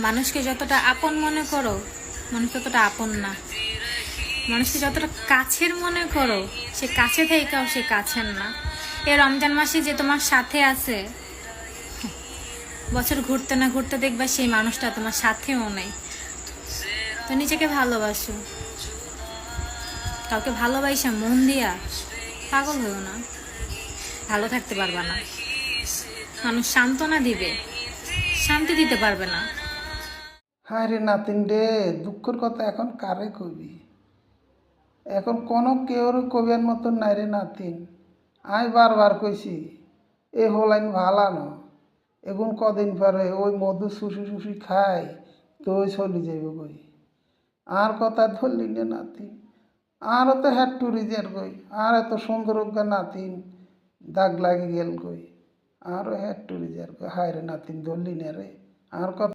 মানুষকে যতটা আপন মনে করো, মানুষ ততটা আপন না। মানুষকে যতটা কাছের মনে করো, সে কাছে থেকেও সে কাছের না। এই রমজান মাসে যে তোমার সাথে আছে, বছর ঘুরতে না ঘুরতে দেখবা সেই মানুষটা তোমার সাথেও নেই। তো নিজেকে ভালোবাসো। কাউকে ভালোবাসা মন দিয়া পাগল হইও না, ভালো থাকতে পারবা না। মানুষ সান্ত্বনা দিবে, শান্তি দিতে পারবে না। হায় রে নাতিন রে, দুঃখের কথা এখন কারে কবি? এখন কোনো কেউর কবিয়ার মতন নাই রে নাতিন। আমি বারবার কইছি এ হলাইন ভালা ন, এখন কদিন পরে ওই মধু শুষি শুষি খাই তো ওই চলি যাইব কই। আর কথা ধরলি নে নাতিন, আরও তো হ্যাট টুরিজের কই, আর এত সুন্দর গা নাতিন দাগ লাগি গেল কই, আরও হ্যাট টুরিজের কই। হায় রে নাতিন ধরলি নে রে, আর কথা